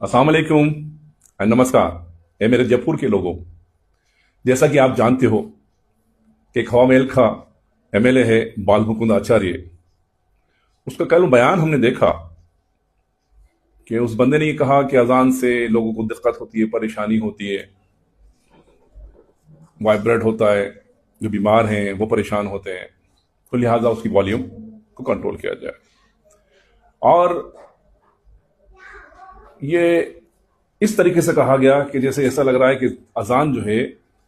अस्सलाम वालेकुम, नमस्कार। मेरे जयपुर के लोगों, जैसा कि आप जानते हो कि खवामेल का एमएलए है बाल मुकुंद आचार्य। उसका कल बयान हमने देखा कि उस बंदे ने ये कहा कि अजान से लोगों को दिक्कत होती है, परेशानी होती है, वाइब्रेट होता है, जो बीमार हैं वो परेशान होते हैं, तो लिहाजा उसकी वॉल्यूम को कंट्रोल किया जाए। और ये इस तरीके से कहा गया कि जैसे ऐसा लग रहा है कि अजान जो है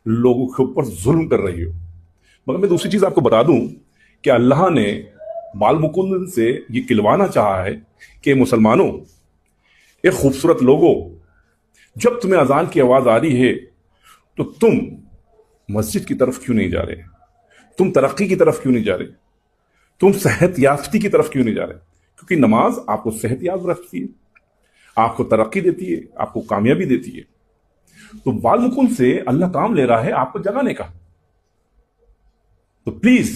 लोगों के ऊपर जुल्म कर रही हो। मगर मैं दूसरी चीज आपको बता दूं कि अल्लाह ने बाल मुकुंद से ये किलवाना चाहा है कि मुसलमानों, एक खूबसूरत लोगों, जब तुम्हें अजान की आवाज आ रही है तो तुम मस्जिद की तरफ क्यों नहीं जा रहे? तुम तरक्की की तरफ क्यों नहीं जा रहे? तुम सेहत याफ्ती की तरफ क्यों नहीं जा रहे? क्योंकि नमाज आपको सेहत याब रखती है, आपको तरक्की देती है, आपको कामयाबी देती है। तो बाल मुकुंद से अल्लाह काम ले रहा है आपको जगाने का। तो प्लीज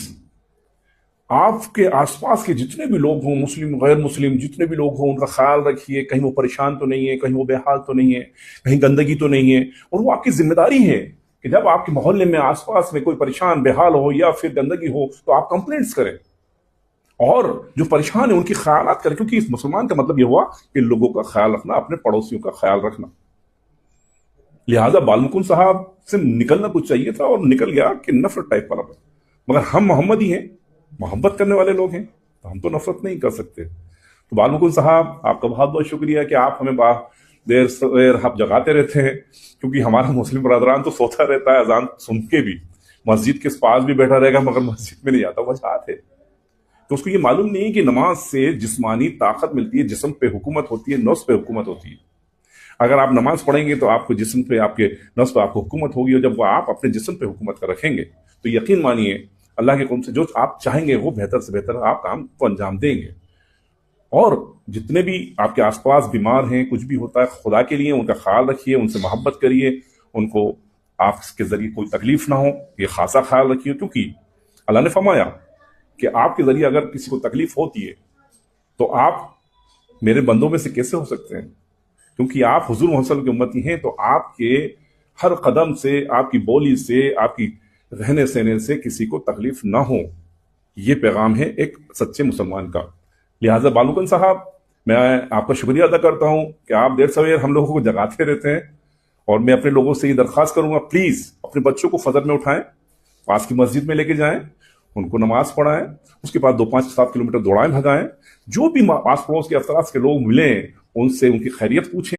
आपके आसपास के जितने भी लोग हों, मुस्लिम गैर मुस्लिम जितने भी लोग हों, उनका ख्याल रखिए, कहीं वो परेशान तो नहीं है, कहीं वो बेहाल तो नहीं है, कहीं गंदगी तो नहीं है। और वो आपकी जिम्मेदारी है कि जब आपके मोहल्ले में आसपास में कोई परेशान बेहाल हो या फिर गंदगी हो तो आप कंप्लेंट्स करें और जो परेशान है उनकी ख्यालात करें। क्योंकि इस मुसलमान का मतलब यह हुआ कि लोगों का ख्याल रखना, अपने पड़ोसियों का ख्याल रखना। लिहाजा बाल मुकुंद साहब से निकलना कुछ चाहिए था और निकल गया कि नफरत टाइप वाला। मगर हम मोहम्मदी हैं, मोहब्बत करने वाले लोग हैं, तो हम तो नफरत नहीं कर सकते। तो बाल मुकुंद साहब, आपका बहुत बहुत शुक्रिया कि आप हमें देर सवेर आप जगाते रहते हैं। क्योंकि हमारा मुस्लिम बरदरान तो सोता रहता है अजान सुन के भी, मस्जिद के पास भी बैठा रहेगा मगर मस्जिद में नहीं जाता, वजह है। तो उसको ये मालूम नहीं कि नमाज से जिस्मानी ताकत मिलती है, जिस्म पे हुकूमत होती है, नफ्स पे हुकूमत होती है। अगर आप नमाज पढ़ेंगे तो आपको जिस्म पे, आपके नफ्स पे आपको हुकूमत होगी। और जब वो आप अपने जिस्म पे हुकूमत कर रखेंगे तो यकीन मानिए अल्लाह के हुक्म से जो आप चाहेंगे वो बेहतर से बेहतर आप काम को अंजाम देंगे। और जितने भी आपके आसपास बीमार हैं, कुछ भी होता है, खुदा के लिए उनका ख्याल रखिए, उनसे मोहब्बत करिए, उनको आपके जरिए कोई तकलीफ ना हो ये खासा ख्याल रखिए। क्योंकि अल्लाह ने फरमाया कि आपके जरिए अगर किसी को तकलीफ होती है तो आप मेरे बंदों में से कैसे हो सकते हैं? क्योंकि आप हुजूर मोहम्मद के उम्मती हैं, तो आपके हर कदम से, आपकी बोली से, आपकी रहने सहने से किसी को तकलीफ ना हो, ये पैगाम है एक सच्चे मुसलमान का। लिहाजा बाल मुकुंद साहब, मैं आपका शुक्रिया अदा करता हूं कि आप देर सवेर हम लोगों को जगाते रहते हैं। और मैं अपने लोगों से ये दरख्वास्त करूंगा, प्लीज अपने बच्चों को फजर में उठाएं, पास की मस्जिद में लेके जाएं, उनको नमाज पढ़ाएं, उसके बाद 2-5-7 किलोमीटर दौड़ाएं, भगाएं। जो भी आस पड़ोस के अफराज के लोग मिले उनसे उनकी खैरियत पूछें।